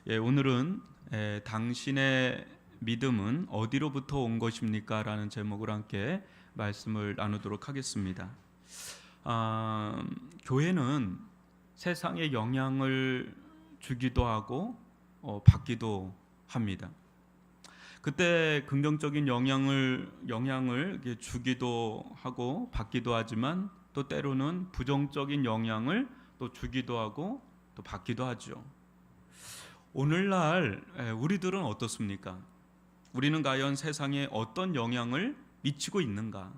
오늘은 당신의 믿음은 어디로부터 온 것입니까? 라는 제목으로 함께 말씀을 나누도록 하겠습니다. 교회는 세상에 영향을 주기도 하고 받기도 합니다. 그때 긍정적인 영향을 주기도 하고 받기도 하지만 또 때로는 부정적인 영향을 또 주기도 하고 또 받기도 하죠. 오늘날 우리들은 어떻습니까? 우리는 과연 세상에 어떤 영향을 미치고 있는가?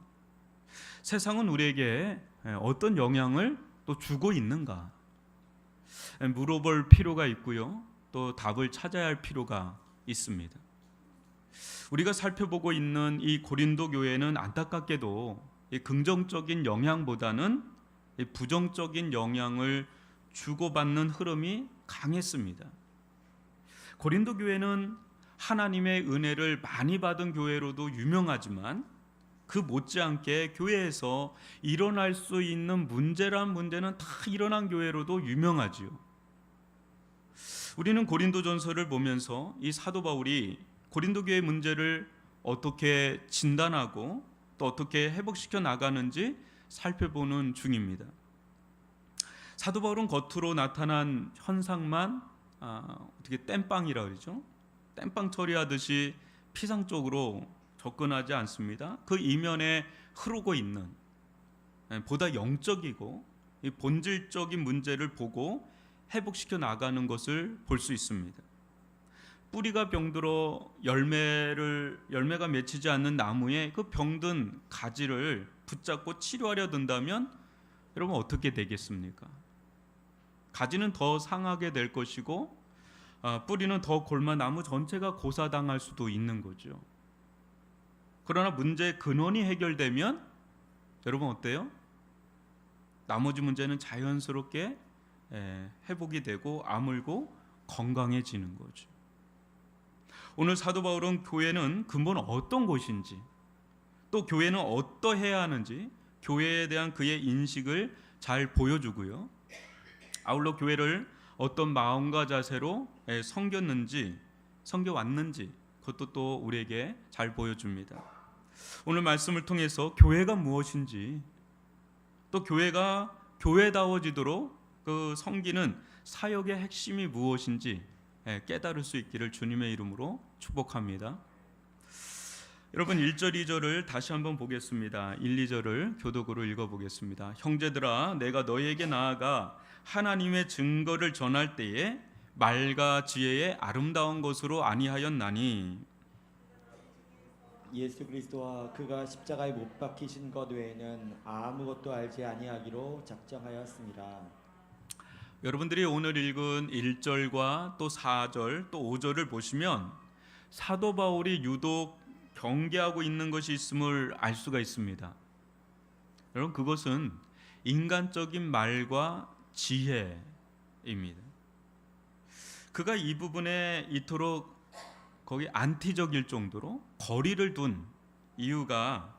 세상은 우리에게 어떤 영향을 또 주고 있는가? 물어볼 필요가 있고요. 또 답을 찾아야 할 필요가 있습니다. 우리가 살펴보고 있는 이 고린도 교회는 안타깝게도 이 긍정적인 영향보다는 이 부정적인 영향을 주고받는 흐름이 강했습니다. 고린도 교회는 하나님의 은혜를 많이 받은 교회로도 유명하지만 그 못지않게 교회에서 일어날 수 있는 문제는 다 일어난 교회로도 유명하지요. 우리는 고린도전서를 보면서 이 사도 바울이 고린도 교회 문제를 어떻게 진단하고 또 어떻게 회복시켜 나가는지 살펴보는 중입니다. 사도 바울은 겉으로 나타난 현상만 어떻게 땜빵이라 그러죠? 땜빵 처리하듯이 피상적으로 접근하지 않습니다. 그 이면에 흐르고 있는 보다 영적이고 본질적인 문제를 보고 회복시켜 나가는 것을 볼 수 있습니다. 뿌리가 병들어 열매가 맺히지 않는 나무에 그 병든 가지를 붙잡고 치료하려 든다면 여러분 어떻게 되겠습니까? 가지는 더 상하게 될 것이고 뿌리는 더 골마 나무 전체가 고사당할 수도 있는 거죠. 그러나 문제의 근원이 해결되면 여러분 어때요? 나머지 문제는 자연스럽게 회복이 되고 아물고 건강해지는 거죠. 오늘 사도 바울은 교회는 근본 어떤 곳인지 또 교회는 어떠해야 하는지 교회에 대한 그의 인식을 잘 보여주고요. 아울러 교회를 어떤 마음과 자세로 섬겨왔는지 그것도 또 우리에게 잘 보여줍니다. 오늘 말씀을 통해서 교회가 무엇인지 또 교회가 교회다워지도록 그 섬기는 사역의 핵심이 무엇인지 깨달을 수 있기를 주님의 이름으로 축복합니다. 여러분 1절 2절을 다시 한번 보겠습니다. 1, 2절을 교독으로 읽어보겠습니다. 형제들아 내가 너희에게 나아가 하나님의 증거를 전할 때에 말과 지혜의 아름다운 것으로 아니하였나니 예수 그리스도와 그가 십자가에 못 박히신 것 외에는 아무것도 알지 아니하기로 작정하였습니다. 여러분들이 오늘 읽은 1절과 또 4절 또 5절을 보시면 사도 바울이 유독 경계하고 있는 것이 있음을 알 수가 있습니다. 여러분 그것은 인간적인 말과 지혜입니다. 그가 이 부분에 이토록 거기 안티적일 정도로 거리를 둔 이유가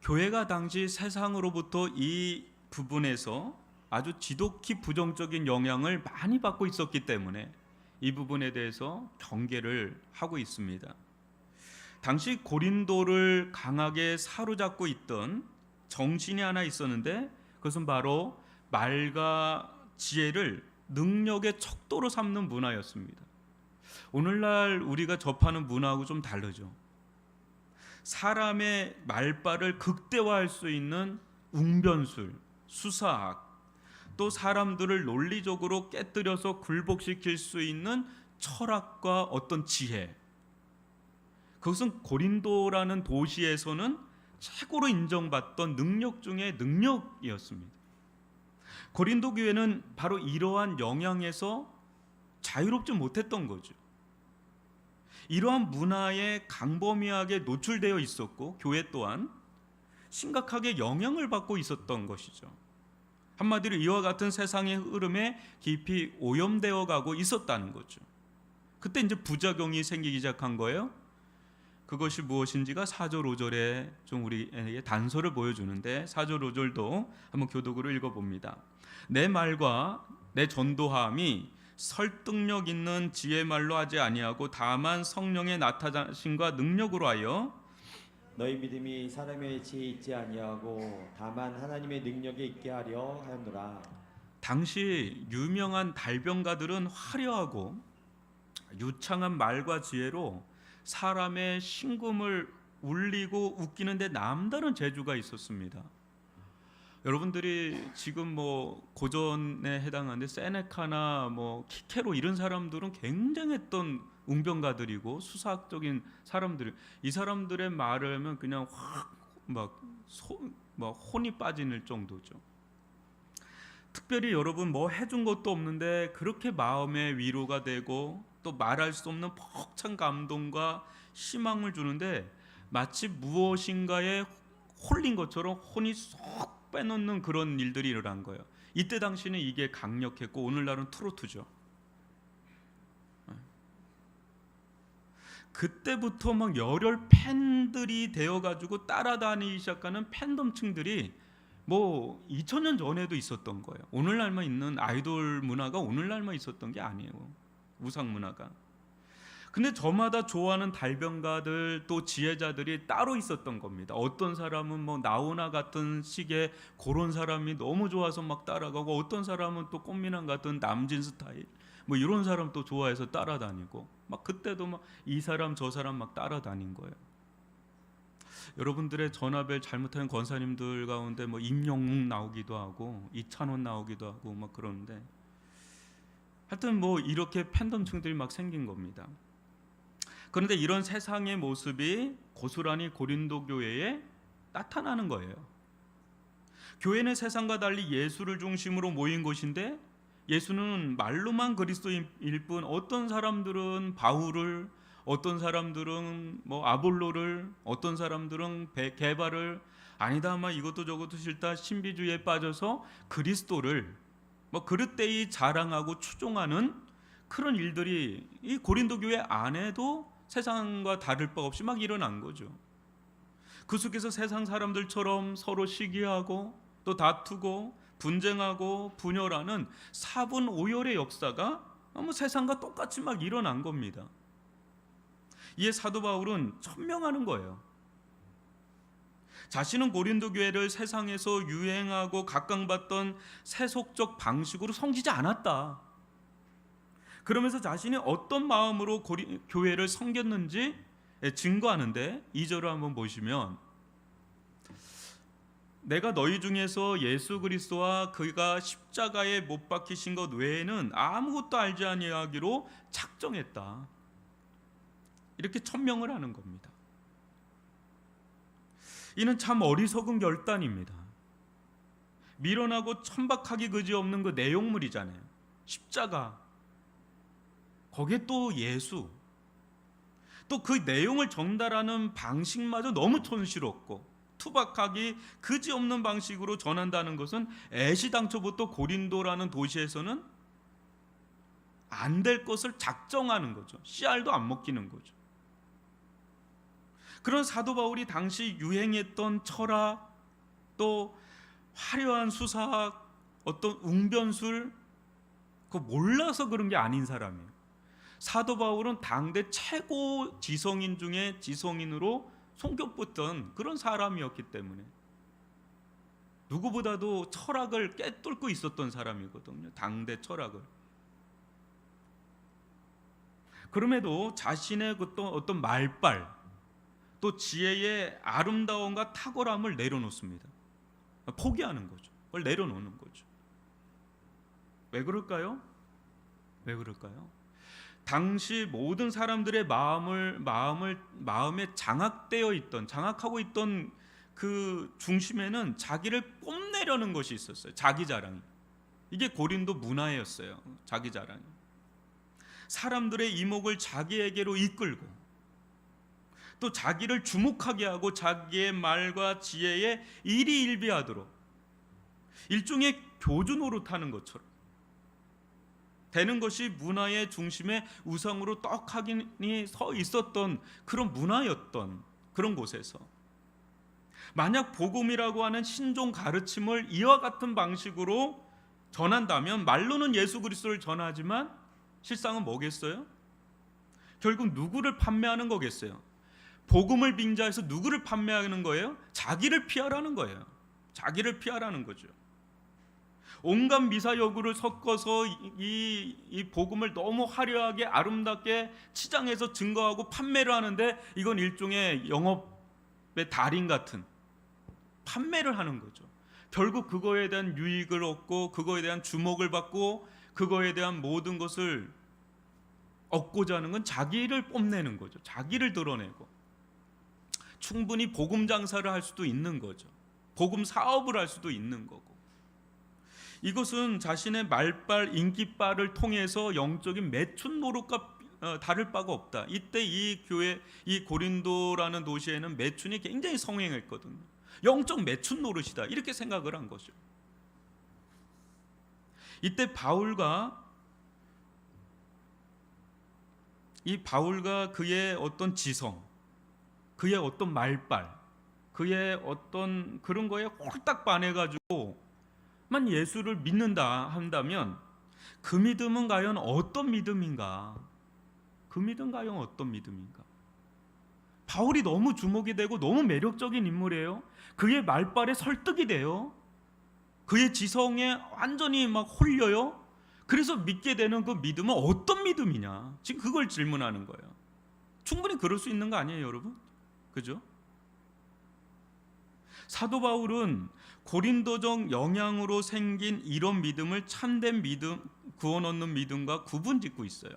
교회가 당시 세상으로부터 이 부분에서 아주 지독히 부정적인 영향을 많이 받고 있었기 때문에 이 부분에 대해서 경계를 하고 있습니다. 당시 고린도를 강하게 사로잡고 있던 정신이 하나 있었는데 그것은 바로 말과 지혜를 능력의 척도로 삼는 문화였습니다. 오늘날 우리가 접하는 문화하고 좀 다르죠. 사람의 말발을 극대화할 수 있는 웅변술, 수사학, 또 사람들을 논리적으로 깨뜨려서 굴복시킬 수 있는 철학과 어떤 지혜, 그것은 고린도라는 도시에서는 최고로 인정받던 능력 중의 능력이었습니다. 고린도 교회는 바로 이러한 영향에서 자유롭지 못했던 거죠. 이러한 문화에 강범위하게 노출되어 있었고 교회 또한 심각하게 영향을 받고 있었던 것이죠. 한마디로 이와 같은 세상의 흐름에 깊이 오염되어 가고 있었다는 거죠. 그때 이제 부작용이 생기기 시작한 거예요. 그것이 무엇인지가 4절 5절에 좀 우리에게 단서를 보여주는데 4절 5절도 한번 교독으로 읽어봅니다. 내 말과 내 전도함이 설득력 있는 지혜 말로 하지 아니하고 다만 성령의 나타나심과 능력으로 하여 너희 믿음이 사람의 지혜에 있지 아니하고 다만 하나님의 능력에 있게 하려 하였노라. 당시 유명한 달변가들은 화려하고 유창한 말과 지혜로 사람의 심금을 울리고 웃기는데 남다른 재주가 있었습니다. 여러분들이 지금 뭐 고전에 해당하는데 세네카나 뭐 키케로 이런 사람들은 굉장했던 웅변가들이고 수사학적인 사람들, 이 사람들의 말을 하면 그냥 확 막 혼이 빠지는 정도죠. 특별히 여러분 뭐 해준 것도 없는데 그렇게 마음의 위로가 되고 또 말할 수 없는 벅찬 감동과 희망을 주는데 마치 무엇인가에 홀린 것처럼 혼이 쏙 빼놓는 그런 일들이 일어난 거예요. 이때 당시는 이게 강력했고 오늘날은 트로트죠. 그때부터 막 열혈 팬들이 되어가지고 따라다니기 시작하는 팬덤층들이 뭐 2000년 전에도 있었던 거예요. 오늘날만 있는 아이돌 문화가 오늘날만 있었던 게 아니에요. 우상 문화가. 근데 저마다 좋아하는 달변가들 또 지혜자들이 따로 있었던 겁니다. 어떤 사람은 뭐 나훈아 같은 식의 그런 사람이 너무 좋아서 막 따라가고, 어떤 사람은 또 꽃미남 같은 남진 스타일 뭐 이런 사람 또 좋아해서 따라다니고, 막 그때도 막 이 사람 저 사람 막 따라다닌 거예요. 여러분들의 전화벨 잘못하는 권사님들 가운데 뭐 임영웅 나오기도 하고 이찬원 나오기도 하고 막 그러는데, 하여튼 뭐 이렇게 팬덤층들이 막 생긴 겁니다. 그런데 이런 세상의 모습이 고스란히 고린도 교회에 나타나는 거예요. 교회는 세상과 달리 예수를 중심으로 모인 곳인데, 예수는 말로만 그리스도일 뿐 어떤 사람들은 바울을, 어떤 사람들은 뭐 아볼로를, 어떤 사람들은 게바를, 아니다 막 이것도 저것도 싫다 신비주의에 빠져서 그리스도를 뭐 그릇되이 자랑하고 추종하는 그런 일들이 이 고린도 교회 안에도 세상과 다를 바 없이 막 일어난 거죠. 그 속에서 세상 사람들처럼 서로 시기하고 또 다투고 분쟁하고 분열하는 사분오열의 역사가 뭐 세상과 똑같이 막 일어난 겁니다. 이에 사도 바울은 천명하는 거예요. 자신은 고린도 교회를 세상에서 유행하고 각광받던 세속적 방식으로 섬기지 않았다. 그러면서 자신이 어떤 마음으로 교회를 섬겼는지 증거하는데, 2절을 한번 보시면, 내가 너희 중에서 예수 그리스도와 그가 십자가에 못 박히신 것 외에는 아무것도 알지 아니하기로 작정했다. 이렇게 천명을 하는 겁니다. 이는 참 어리석은 결단입니다. 미련하고 천박하기 그지없는 그 내용물이잖아요. 십자가, 거기에 또 예수, 또 그 내용을 전달하는 방식마저 너무 촌스럽고 투박하기 그지없는 방식으로 전한다는 것은 애시당초부터 고린도라는 도시에서는 안 될 것을 작정하는 거죠. 씨알도 안 먹히는 거죠. 그런 사도 바울이 당시 유행했던 철학, 또 화려한 수사학, 어떤 웅변술, 그거 몰라서 그런 게 아닌 사람이에요. 사도 바울은 당대 최고 지성인 중에 지성인으로 손꼽혔던 그런 사람이었기 때문에 누구보다도 철학을 꿰뚫고 있었던 사람이거든요. 당대 철학을. 그럼에도 자신의 어떤 말빨, 또 지혜의 아름다움과 탁월함을 내려놓습니다. 포기하는 거죠. 그걸 내려놓는 거죠. 왜 그럴까요? 왜 그럴까요? 당시 모든 사람들의 마음에 장악하고 있던 그 중심에는 자기를 뽐내려는 것이 있었어요. 자기 자랑. 이게 고린도 문화였어요. 자기 자랑. 사람들의 이목을 자기에게로 이끌고, 또 자기를 주목하게 하고 자기의 말과 지혜에 일희일비하도록 일종의 교주 노릇하는 것처럼 되는 것이 문화의 중심에 우상으로 떡하니 서 있었던 그런 문화였던 그런 곳에서, 만약 복음이라고 하는 신종 가르침을 이와 같은 방식으로 전한다면, 말로는 예수 그리스도를 전하지만 실상은 뭐겠어요? 결국 누구를 판매하는 거겠어요? 복음을 빙자해서 누구를 판매하는 거예요? 자기를 피하라는 거예요. 자기를 피하라는 거죠. 온갖 미사여구를 섞어서 이 복음을 너무 화려하게 아름답게 치장해서 증거하고 판매를 하는데, 이건 일종의 영업의 달인 같은 판매를 하는 거죠. 결국 그거에 대한 유익을 얻고 그거에 대한 주목을 받고 그거에 대한 모든 것을 얻고자 하는 건 자기를 뽐내는 거죠. 자기를 드러내고. 충분히 복음 장사를 할 수도 있는 거죠. 복음 사업을 할 수도 있는 거고. 이것은 자신의 말빨, 인기빨을 통해서 영적인 매춘 노릇과 다를 바가 없다. 이때 이 교회, 이 고린도라는 도시에는 매춘이 굉장히 성행했거든요. 영적 매춘 노릇이다, 이렇게 생각을 한 거죠. 이때 바울과 그의 어떤 지성, 그의 어떤 말빨, 그의 어떤 그런 거에 홀딱 반해가지고 만 예수를 믿는다 한다면, 그 믿음은 과연 어떤 믿음인가? 그 믿음 과연 어떤 믿음인가? 바울이 너무 주목이 되고 너무 매력적인 인물이에요. 그의 말빨에 설득이 돼요. 그의 지성에 완전히 막 홀려요. 그래서 믿게 되는 그 믿음은 어떤 믿음이냐? 지금 그걸 질문하는 거예요. 충분히 그럴 수 있는 거 아니에요, 여러분? 그죠? 사도 바울은 고린도적 영향으로 생긴 이런 믿음을 참된 믿음, 구원 얻는 믿음과 구분짓고 있어요.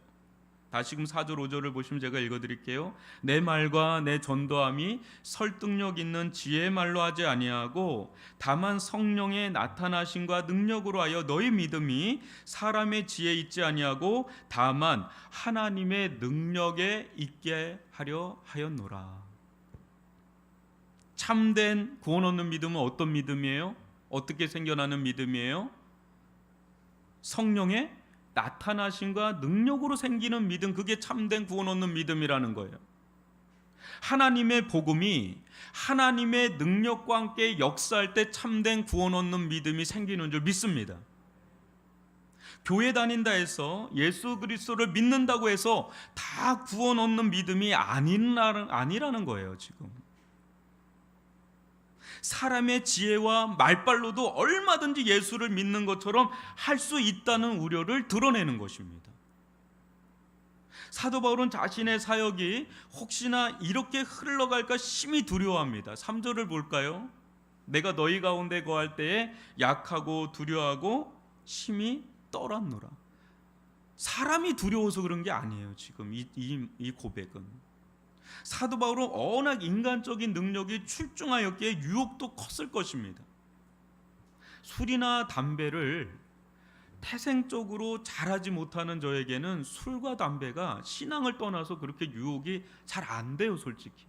다시금 4절 5절을 보시면 제가 읽어드릴게요. 내 말과 내 전도함이 설득력 있는 지혜의 말로 하지 아니하고 다만 성령의 나타나심과 능력으로 하여 너희 믿음이 사람의 지혜에 있지 아니하고 다만 하나님의 능력에 있게 하려 하였노라. 참된 구원 얻는 믿음은 어떤 믿음이에요? 어떻게 생겨나는 믿음이에요? 성령의 나타나심과 능력으로 생기는 믿음, 그게 참된 구원 얻는 믿음이라는 거예요. 하나님의 복음이 하나님의 능력과 함께 역사할 때 참된 구원 얻는 믿음이 생기는 줄 믿습니다. 교회 다닌다 해서 예수 그리스도를 믿는다고 해서 다 구원 얻는 믿음이 아니라는 거예요. 지금 사람의 지혜와 말빨로도 얼마든지 예수를 믿는 것처럼 할 수 있다는 우려를 드러내는 것입니다. 사도 바울은 자신의 사역이 혹시나 이렇게 흘러갈까 심히 두려워합니다. 3절을 볼까요? 내가 너희 가운데 거할 때에 약하고 두려워하고 심히 떨었노라. 사람이 두려워서 그런 게 아니에요. 지금 이 고백은 사도 바울은 워낙 인간적인 능력이 출중하였기에 유혹도 컸을 것입니다. 술이나 담배를 태생적으로 잘하지 못하는 저에게는 술과 담배가 신앙을 떠나서 그렇게 유혹이 잘 안 돼요. 솔직히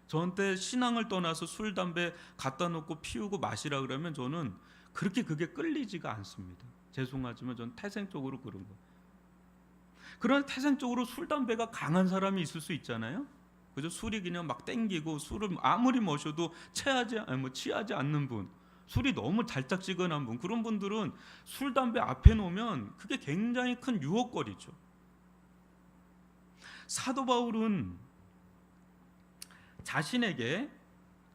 저한테 신앙을 떠나서 술, 담배 갖다 놓고 피우고 마시라 그러면 저는 그렇게 그게 끌리지가 않습니다. 죄송하지만 저는 태생적으로 그런 거. 그러나 태생적으로 술, 담배가 강한 사람이 있을 수 있잖아요. 그죠? 술이 그냥 막 땡기고 술을 아무리 마셔도 취하지 않는 분, 술이 너무 달짝지근한 분, 그런 분들은 술, 담배 앞에 놓으면 그게 굉장히 큰 유혹거리죠. 사도 바울은 자신에게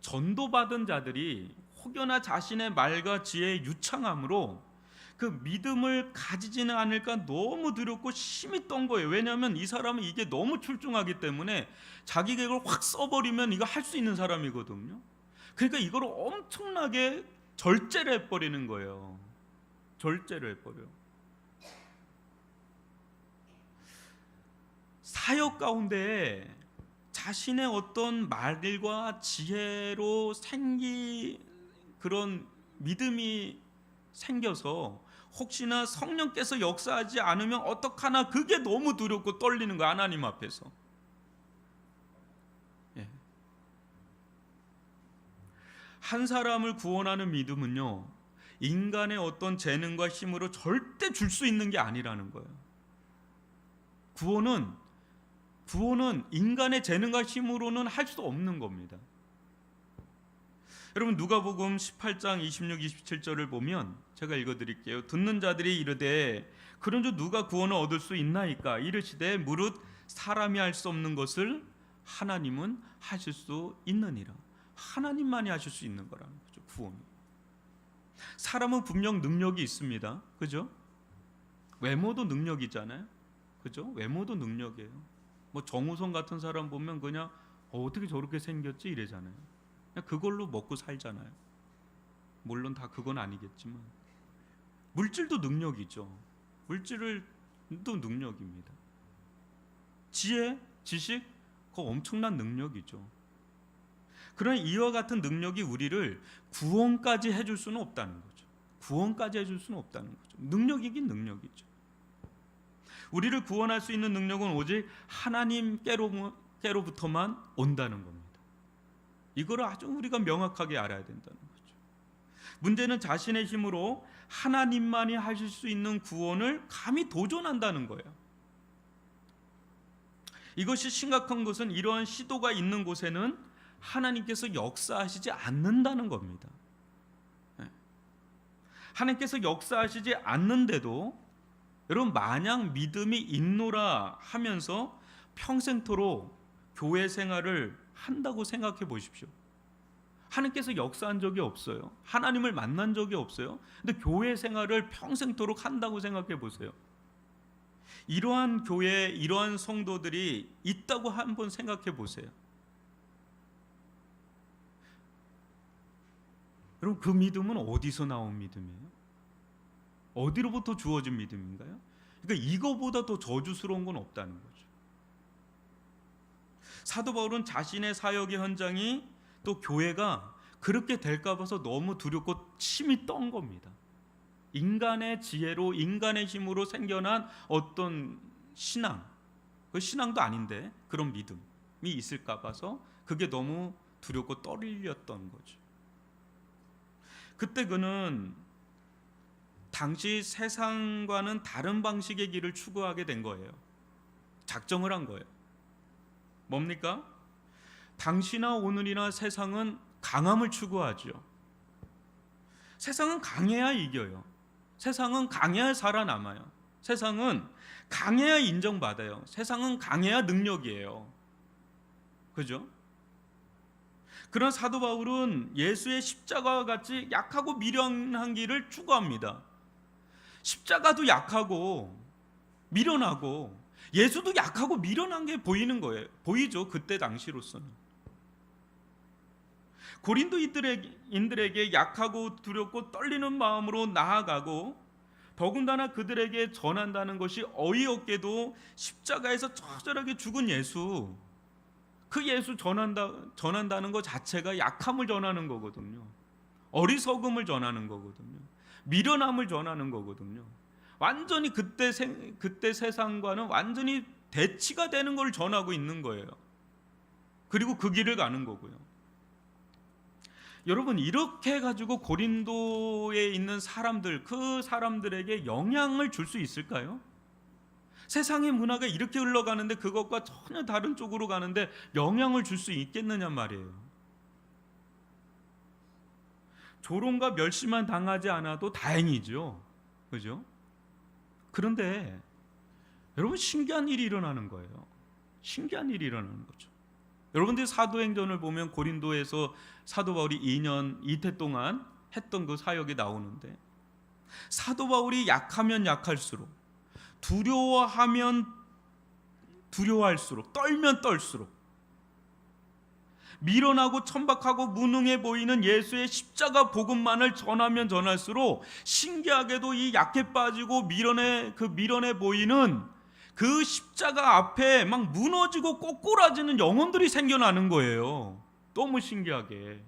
전도받은 자들이 혹여나 자신의 말과 지혜의 유창함으로 그 믿음을 가지지는 않을까 너무 두렵고 심히 떤 거예요. 왜냐하면 이 사람은 이게 너무 출중하기 때문에 자기 계획을 확 써버리면 이거 할 수 있는 사람이거든요. 그러니까 이걸 엄청나게 절제를 해버리는 거예요. 절제를 해버려요. 사역 가운데 자신의 어떤 말과 지혜로 그런 믿음이 생겨서 혹시나 성령께서 역사하지 않으면 어떡하나, 그게 너무 두렵고 떨리는 거야. 하나님 앞에서. 한 사람을 구원하는 믿음은요, 인간의 어떤 재능과 힘으로 절대 줄 수 있는 게 아니라는 거예요. 구원은 인간의 재능과 힘으로는 할 수 없는 겁니다. 여러분 누가복음 18장 26, 27절을 보면 제가 읽어드릴게요. 듣는 자들이 이르되 그런즉 누가 구원을 얻을 수 있나이까 이르시되 무릇 사람이 할 수 없는 것을 하나님은 하실 수 있느니라. 하나님만이 하실 수 있는 거라는 거죠. 구원. 사람은 분명 능력이 있습니다. 그죠? 외모도 능력이잖아요. 그죠? 외모도 능력이에요. 뭐 정우성 같은 사람 보면 그냥 어떻게 저렇게 생겼지 이래잖아요. 그냥 그걸로 먹고 살잖아요. 물론 다 그건 아니겠지만 물질도 능력이죠. 물질도 능력입니다. 지혜, 지식, 그거 엄청난 능력이죠. 그러나 이와 같은 능력이 우리를 구원까지 해줄 수는 없다는 거죠. 구원까지 해줄 수는 없다는 거죠. 능력이긴 능력이죠. 우리를 구원할 수 있는 능력은 오직 하나님께로부터만 온다는 겁니다. 이걸 아주 우리가 명확하게 알아야 된다는 거죠. 문제는 자신의 힘으로 하나님만이 하실 수 있는 구원을 감히 도전한다는 거예요. 이것이 심각한 것은 이러한 시도가 있는 곳에는 하나님께서 역사하시지 않는다는 겁니다. 하나님께서 역사하시지 않는데도 여러분 마냥 믿음이 있노라 하면서 평생토록 교회 생활을 한다고 생각해 보십시오. 하나님께서 역사한 적이 없어요. 하나님을 만난 적이 없어요. 근데 교회 생활을 평생토록 한다고 생각해 보세요. 이러한 교회, 이러한 성도들이 있다고 한번 생각해 보세요. 여러분 그 믿음은 어디서 나온 믿음이에요? 어디로부터 주어진 믿음인가요? 그러니까 이거보다 더 저주스러운 건 없다는 거죠. 사도 바울은 자신의 사역의 현장이 또 교회가 그렇게 될까 봐서 너무 두렵고 침이 떤 겁니다. 인간의 지혜로 인간의 힘으로 생겨난 어떤 신앙, 그 신앙도 아닌데 그런 믿음이 있을까 봐서 그게 너무 두렵고 떨렸던 거죠. 그때 그는 당시 세상과는 다른 방식의 길을 추구하게 된 거예요. 작정을 한 거예요. 뭡니까? 당시나 오늘이나 세상은 강함을 추구하죠. 세상은 강해야 이겨요. 세상은 강해야 살아남아요. 세상은 강해야 인정받아요. 세상은 강해야 능력이에요. 그죠? 그런 사도 바울은 예수의 십자가와 같이 약하고 미련한 길을 추구합니다. 십자가도 약하고 미련하고 예수도 약하고 미련한 게 보이는 거예요. 보이죠? 그때 당시로서는. 고린도인들에게 약하고 두렵고 떨리는 마음으로 나아가고 더군다나 그들에게 전한다는 것이 어이없게도 십자가에서 처절하게 죽은 예수, 그 예수 전한다는 것 자체가 약함을 전하는 거거든요. 어리석음을 전하는 거거든요. 미련함을 전하는 거거든요. 완전히 그때 세상과는 완전히 대치가 되는 걸 전하고 있는 거예요. 그리고 그 길을 가는 거고요. 여러분 이렇게 해가지고 고린도에 있는 사람들, 그 사람들에게 영향을 줄 수 있을까요? 세상의 문화가 이렇게 흘러가는데 그것과 전혀 다른 쪽으로 가는데 영향을 줄 수 있겠느냐 말이에요. 조롱과 멸시만 당하지 않아도 다행이죠. 그죠? 그런데 여러분 신기한 일이 일어나는 거예요. 신기한 일이 일어나는 거죠. 여러분들이 사도행전을 보면 고린도에서 사도 바울이 2년 이태 동안 했던 그 사역이 나오는데 사도 바울이 약하면 약할수록 두려워하면 두려워할수록 떨면 떨수록 미련하고 천박하고 무능해 보이는 예수의 십자가 복음만을 전하면 전할수록 신기하게도 이 약해 빠지고 미련해 보이는 그 십자가 앞에 막 무너지고 꼬꾸라지는 영혼들이 생겨나는 거예요. 너무 신기하게.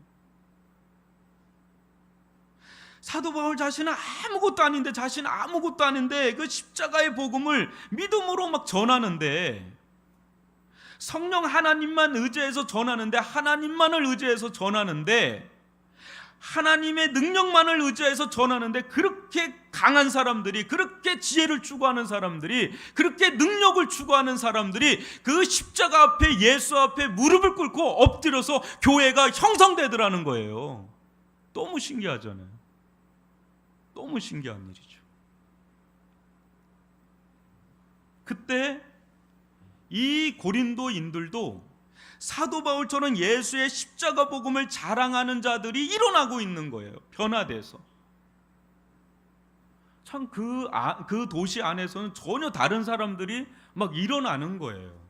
사도 바울 자신은 아무것도 아닌데 그 십자가의 복음을 믿음으로 막 전하는데 성령 하나님만 의지해서 전하는데 하나님만을 의지해서 전하는데 하나님의 능력만을 의지해서 전하는데 그렇게 강한 사람들이 그렇게 지혜를 추구하는 사람들이 그렇게 능력을 추구하는 사람들이 그 십자가 앞에 예수 앞에 무릎을 꿇고 엎드려서 교회가 형성되더라는 거예요. 너무 신기하잖아요. 너무 신기한 일이죠. 그때 이 고린도인들도 사도 바울처럼 예수의 십자가 복음을 자랑하는 자들이 일어나고 있는 거예요. 변화돼서. 참 그 도시 안에서는 전혀 다른 사람들이 막 일어나는 거예요.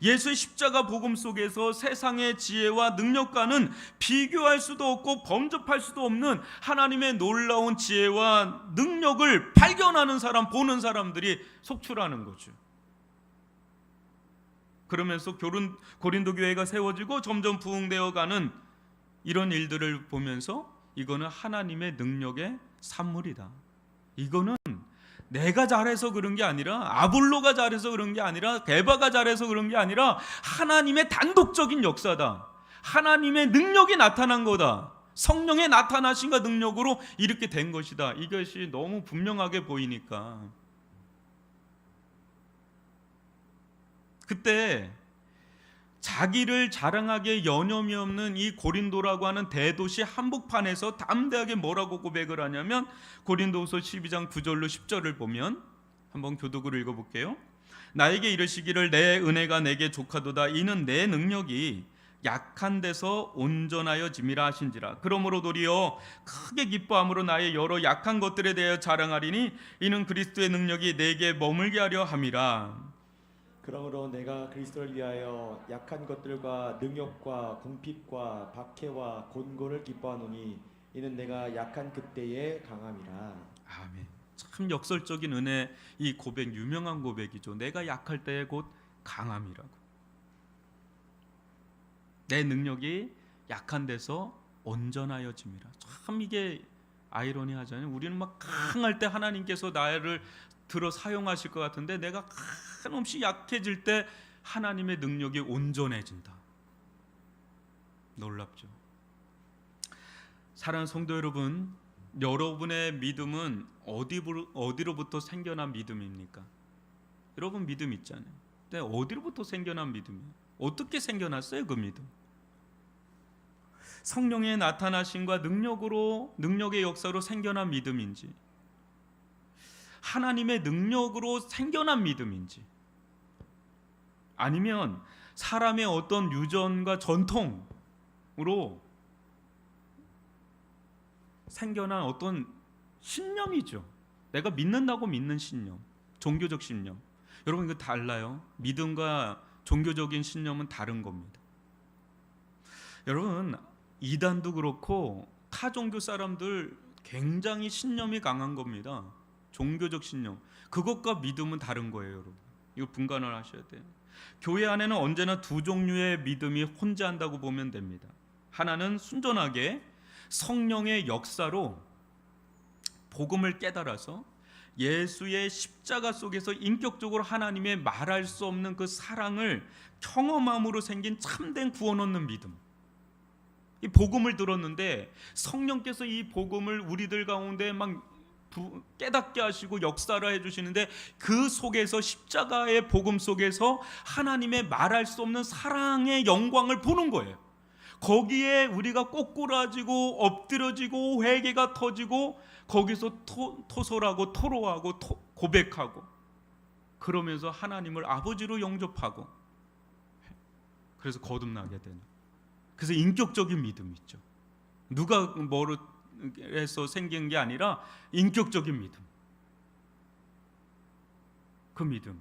예수의 십자가 복음 속에서 세상의 지혜와 능력과는 비교할 수도 없고 범접할 수도 없는 하나님의 놀라운 지혜와 능력을 발견하는 사람, 보는 사람들이 속출하는 거죠. 그러면서 고린도 교회가 세워지고 점점 부흥되어가는 이런 일들을 보면서 이거는 하나님의 능력의 산물이다. 이거는 내가 잘해서 그런 게 아니라, 아볼로가 잘해서 그런 게 아니라, 게바가 잘해서 그런 게 아니라 하나님의 단독적인 역사다. 하나님의 능력이 나타난 거다. 성령의 나타나심과 능력으로 이렇게 된 것이다. 이것이 너무 분명하게 보이니까 그때 자기를 자랑하기에 여념이 없는 이 고린도라고 하는 대도시 한복판에서 담대하게 뭐라고 고백을 하냐면, 고린도후서 12장 9절로 10절을 보면 한번 교독으로 읽어볼게요. 나에게 이르시기를 내 은혜가 내게 족하도다. 이는 내 능력이 약한 데서 온전하여 짐이라 하신지라. 그러므로 도리어 크게 기뻐함으로 나의 여러 약한 것들에 대하여 자랑하리니 이는 그리스도의 능력이 내게 머물게 하려 함이라. 그러므로 내가 그리스도를 위하여 약한 것들과 능욕과 궁핍과 박해와 곤고를 기뻐하노니 이는 내가 약한 그때의 강함이라. 아멘. 참 역설적인 은혜, 이 고백 유명한 고백이죠. 내가 약할 때에 곧 강함이라고. 내 능력이 약한 데서 온전하여짐이라. 참 이게 아이러니하잖아요. 우리는 막 강할 때 하나님께서 나를 들어 사용하실 것 같은데, 내가 한없이 약해질 때 하나님의 능력이 온전해진다. 놀랍죠. 사랑하는 성도 여러분, 여러분의 믿음은 어디로부터 생겨난 믿음입니까? 여러분 믿음 있잖아요. 근데 어디로부터 생겨난 믿음이에요? 어떻게 생겨났어요, 그 믿음? 성령의 나타나심과 능력의 역사로 생겨난 믿음인지, 하나님의 능력으로 생겨난 믿음인지, 아니면 사람의 어떤 유전과 전통으로 생겨난 어떤 신념이죠. 내가 믿는다고 믿는 신념, 종교적 신념. 여러분 이거 달라요. 믿음과 종교적인 신념은 다른 겁니다. 여러분 이단도 그렇고 타 종교 사람들 굉장히 신념이 강한 겁니다. 종교적 신념, 그것과 믿음은 다른 거예요. 여러분 이거 분간을 하셔야 돼요. 교회 안에는 언제나 두 종류의 믿음이 혼재한다고 보면 됩니다. 하나는 순전하게 성령의 역사로 복음을 깨달아서 예수의 십자가 속에서 인격적으로 하나님의 말할 수 없는 그 사랑을 경험함으로 생긴 참된 구원 얻는 믿음. 이 복음을 들었는데 성령께서 이 복음을 우리들 가운데 막 깨닫게 하시고 역사를 해주시는데, 그 속에서 십자가의 복음 속에서 하나님의 말할 수 없는 사랑의 영광을 보는 거예요. 거기에 우리가 꼬꾸라지고 엎드려지고 회개가 터지고 거기서 토설하고 토로하고 고백하고, 그러면서 하나님을 아버지로 영접하고, 그래서 거듭나게 되는, 그래서 인격적인 믿음이 있죠. 누가 뭐로 해서 생긴 게 아니라 인격적인 믿음. 그 믿음,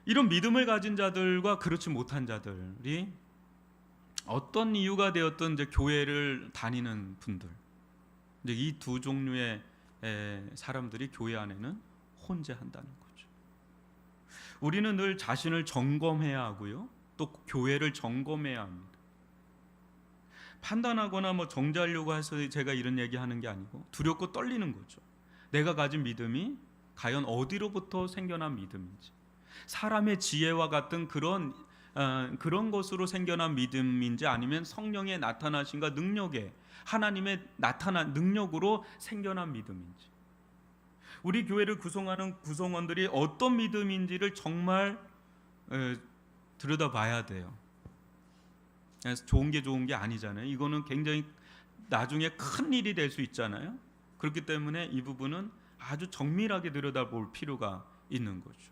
이런 믿음을 가진 자들과 그렇지 못한 자들이 어떤 이유가 되었든 이제 교회를 다니는 분들, 이제 이 두 종류의 사람들이 교회 안에는 혼재한다는 거죠. 우리는 늘 자신을 점검해야 하고요, 또 교회를 점검해야 합니다. 판단하거나 뭐 정죄하려고 해서 제가 이런 얘기하는 게 아니고 두렵고 떨리는 거죠. 내가 가진 믿음이 과연 어디로부터 생겨난 믿음인지, 사람의 지혜와 같은 그런 것으로 생겨난 믿음인지, 아니면 성령의 나타나심과 능력에 하나님의 나타난 능력으로 생겨난 믿음인지, 우리 교회를 구성하는 구성원들이 어떤 믿음인지를 정말 들여다봐야 돼요. 좋은 게 좋은 게 아니잖아요. 이거는 굉장히 나중에 큰 일이 될 수 있잖아요. 그렇기 때문에 이 부분은 아주 정밀하게 들여다볼 필요가 있는 거죠.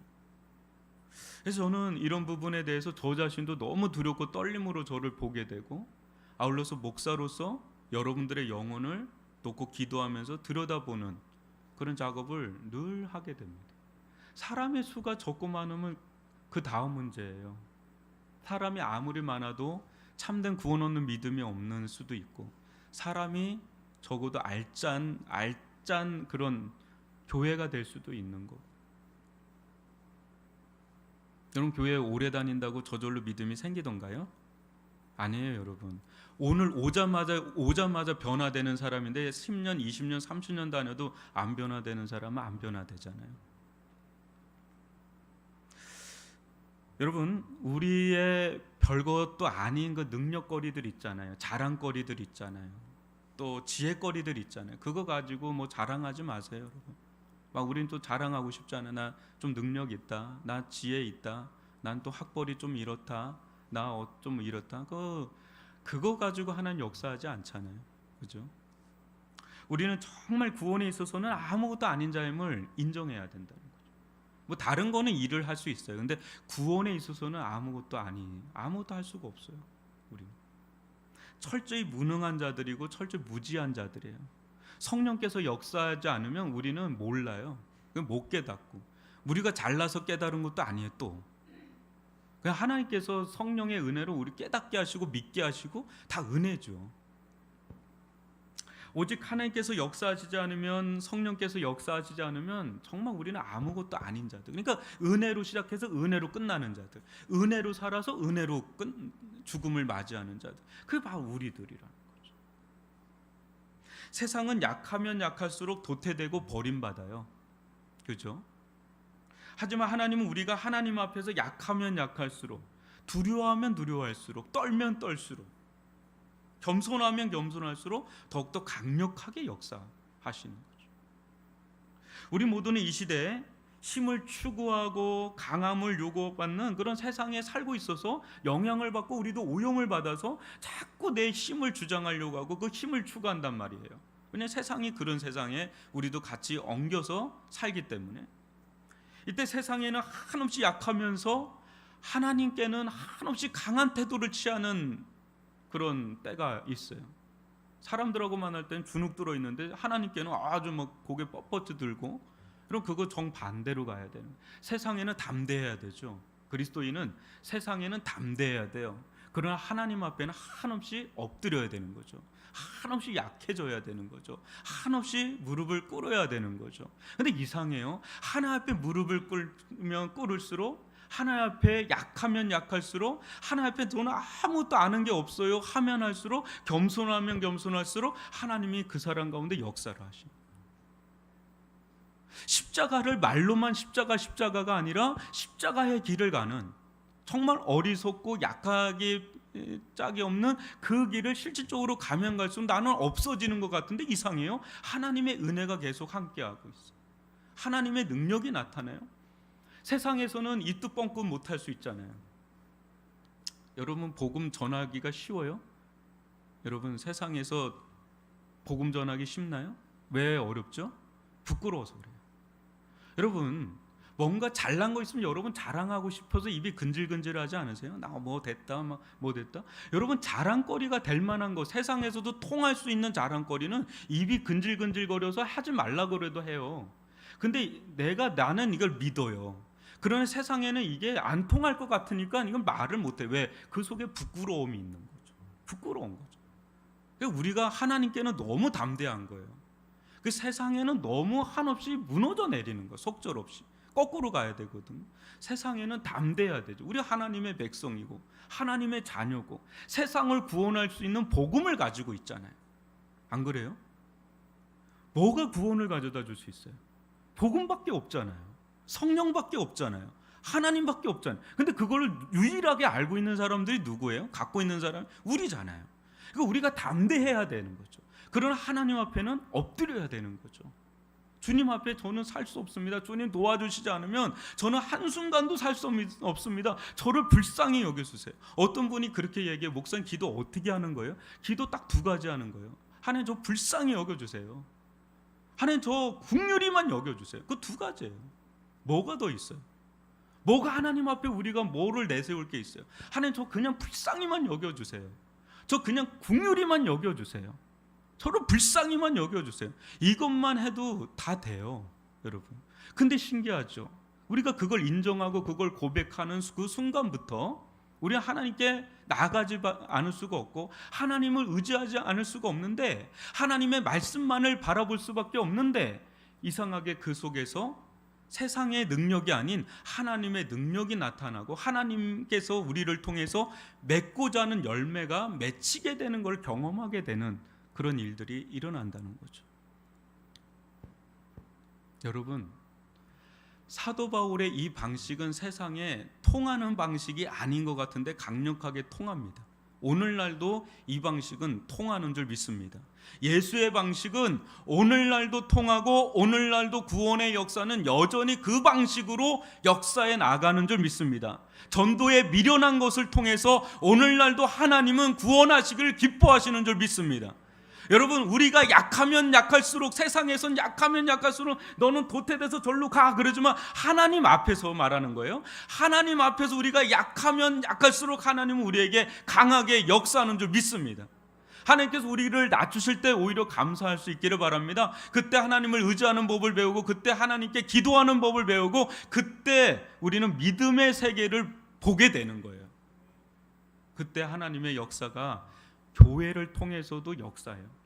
그래서 저는 이런 부분에 대해서 저 자신도 너무 두렵고 떨림으로 저를 보게 되고, 아울러서 목사로서 여러분들의 영혼을 놓고 기도하면서 들여다보는 그런 작업을 늘 하게 됩니다. 사람의 수가 적고 많으면 그 다음 문제예요. 사람이 아무리 많아도 참된 구원 얻는 믿음이 없는 수도 있고, 사람이 적어도 알짠 그런 교회가 될 수도 있는 거. 여러분, 교회에 오래 다닌다고 저절로 믿음이 생기던가요? 아니에요, 여러분. 오늘 오자마자 변화되는 사람인데 10년, 20년, 30년 다녀도 안 변화되는 사람은 안 변화되잖아요. 여러분, 우리의 별것도 아닌 그 능력거리들 있잖아요. 자랑거리들 있잖아요. 또 지혜거리들 있잖아요. 그거 가지고 뭐 자랑하지 마세요, 여러분. 막 우린 또 자랑하고 싶잖아요. 나 좀 능력 있다. 나 지혜 있다. 난 또 학벌이 좀 이렇다. 나 좀 이렇다. 그거 가지고 하나님 역사하지 않잖아요. 그죠? 우리는 정말 구원에 있어서는 아무것도 아닌 자임을 인정해야 된다는 거죠. 뭐 다른 거는 일을 할 수 있어요. 근데 구원에 있어서는 아무것도 할 수가 없어요. 우리는 철저히 무능한 자들이고 철저히 무지한 자들이에요. 성령께서 역사하지 않으면 우리는 몰라요. 못 깨닫고, 우리가 잘나서 깨달은 것도 아니에요. 또 그냥 하나님께서 성령의 은혜로 우리 깨닫게 하시고 믿게 하시고 다 은혜죠. 오직 하나님께서 역사하시지 않으면, 성령께서 역사하시지 않으면 정말 우리는 아무것도 아닌 자들. 그러니까 은혜로 시작해서 은혜로 끝나는 자들, 은혜로 살아서 은혜로 죽음을 맞이하는 자들, 그게 바로 우리들이라는 거죠. 세상은 약하면 약할수록 도태되고 버림받아요. 그죠? 하지만 하나님은 우리가 하나님 앞에서 약하면 약할수록, 두려워하면 두려워할수록, 떨면 떨수록, 겸손하면 겸손할수록 더욱더 강력하게 역사하시는 거죠. 우리 모두는 이 시대에 힘을 추구하고 강함을 요구받는 그런 세상에 살고 있어서 영향을 받고, 우리도 오용을 받아서 자꾸 내 힘을 주장하려고 하고 그 힘을 추구한단 말이에요. 왜냐하면 세상이 그런 세상에 우리도 같이 엉겨서 살기 때문에. 이때 세상에는 한없이 약하면서 하나님께는 한없이 강한 태도를 취하는 그런 때가 있어요. 사람들하고 만날 때는 주눅 들어 있는데 하나님께는 아주 막 고개 뻣뻣이 들고, 그럼 그거 정반대로 가야 돼요. 세상에는 담대해야 되죠. 그리스도인은 세상에는 담대해야 돼요. 그러나 하나님 앞에는 한없이 엎드려야 되는 거죠. 한없이 약해져야 되는 거죠. 한없이 무릎을 꿇어야 되는 거죠. 근데 이상해요. 하나님 앞에 무릎을 꿇을수록, 하나님 앞에 약하면 약할수록, 하나님 앞에 저는 아무것도 아는 게 없어요 하면 할수록, 겸손하면 겸손할수록 하나님이 그 사람 가운데 역사를 하십니다. 십자가를 말로만 십자가가 아니라 십자가의 길을 가는, 정말 어리석고 약하게 짝이 없는 그 길을 실질적으로 가면 갈수록 나는 없어지는 것 같은데 이상해요. 하나님의 은혜가 계속 함께하고 있어요. 하나님의 능력이 나타나요. 세상에서는 이 뜻 뻥끗 못할 수 있잖아요. 여러분, 복음 전하기가 쉬워요? 여러분, 세상에서 복음 전하기 쉽나요? 왜 어렵죠? 부끄러워서 그래요. 여러분, 뭔가 잘난 거 있으면 여러분 자랑하고 싶어서 입이 근질근질하지 않으세요? 나 뭐 됐다, 뭐 됐다. 여러분, 자랑거리가 될 만한 거, 세상에서도 통할 수 있는 자랑거리는 입이 근질근질거려서 하지 말라 그래도 해요. 근데 나는 이걸 믿어요. 그러나 세상에는 이게 안 통할 것 같으니까 이건 말을 못해. 왜? 그 속에 부끄러움이 있는 거죠. 부끄러운 거죠. 그러니까 우리가 하나님께는 너무 담대한 거예요. 그 세상에는 너무 한없이 무너져 내리는 거예요. 속절없이 거꾸로 가야 되거든요. 세상에는 담대해야 되죠. 우리 하나님의 백성이고 하나님의 자녀고 세상을 구원할 수 있는 복음을 가지고 있잖아요. 안 그래요? 뭐가 구원을 가져다 줄 수 있어요? 복음밖에 없잖아요. 성령밖에 없잖아요. 하나님밖에 없잖아요. 근데 그걸 유일하게 알고 있는 사람들이 누구예요? 갖고 있는 사람? 우리잖아요. 그러니까 우리가 담대해야 되는 거죠. 그러나 하나님 앞에는 엎드려야 되는 거죠. 주님 앞에 저는 살 수 없습니다. 주님 도와주시지 않으면 저는 한순간도 살 수 없습니다. 저를 불쌍히 여겨주세요. 어떤 분이 그렇게 얘기해요. 목사님 기도 어떻게 하는 거예요? 기도 딱 두 가지 하는 거예요. 하나님 저 불쌍히 여겨주세요. 하나님 저 긍휼히만 여겨주세요. 그 두 가지예요. 뭐가 더 있어요? 뭐가 하나님 앞에 우리가 뭐를 내세울 게 있어요? 하나님 저 그냥 불쌍히만 여겨주세요. 저 그냥 긍휼히만 여겨주세요. 저를 불쌍히만 여겨주세요. 이것만 해도 다 돼요, 여러분. 근데 신기하죠. 우리가 그걸 인정하고 그걸 고백하는 그 순간부터 우리가 하나님께 나아가지 않을 수가 없고 하나님을 의지하지 않을 수가 없는데, 하나님의 말씀만을 바라볼 수밖에 없는데, 이상하게 그 속에서 세상의 능력이 아닌 하나님의 능력이 나타나고 하나님께서 우리를 통해서 맺고자 하는 열매가 맺히게 되는 걸 경험하게 되는 그런 일들이 일어난다는 거죠. 여러분, 사도 바울의 이 방식은 세상에 통하는 방식이 아닌 것 같은데 강력하게 통합니다. 오늘날도 이 방식은 통하는 줄 믿습니다. 예수의 방식은 오늘날도 통하고 오늘날도 구원의 역사는 여전히 그 방식으로 역사에 나가는 줄 믿습니다. 전도에 미련한 것을 통해서 오늘날도 하나님은 구원하시기를 기뻐하시는 줄 믿습니다. 여러분, 우리가 약하면 약할수록, 세상에선 약하면 약할수록 너는 도태돼서 절로 가 그러지만 하나님 앞에서 말하는 거예요. 하나님 앞에서 우리가 약하면 약할수록 하나님은 우리에게 강하게 역사하는 줄 믿습니다. 하나님께서 우리를 낮추실 때 오히려 감사할 수 있기를 바랍니다. 그때 하나님을 의지하는 법을 배우고, 그때 하나님께 기도하는 법을 배우고, 그때 우리는 믿음의 세계를 보게 되는 거예요. 그때 하나님의 역사가 교회를 통해서도 역사예요.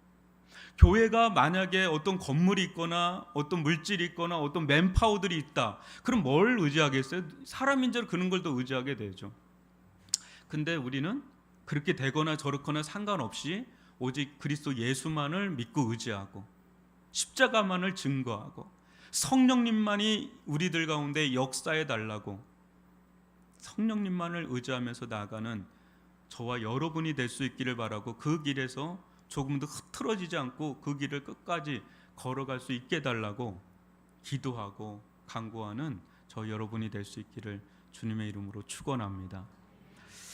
교회가 만약에 어떤 건물이 있거나 어떤 물질이 있거나 어떤 맨파워들이 있다, 그럼 뭘 의지하겠어요? 사람인지라 그런 걸 더 의지하게 되죠. 근데 우리는 그렇게 되거나 저렇거나 상관없이 오직 그리스도 예수만을 믿고 의지하고 십자가만을 증거하고 성령님만이 우리들 가운데 역사해 달라고 성령님만을 의지하면서 나아가는 저와 여러분이 될 수 있기를 바라고, 그 길에서 조금도 흐트러지지 않고 그 길을 끝까지 걸어갈 수 있게 해달라고 기도하고 간구하는 저 여러분이 될 수 있기를 주님의 이름으로 축원합니다.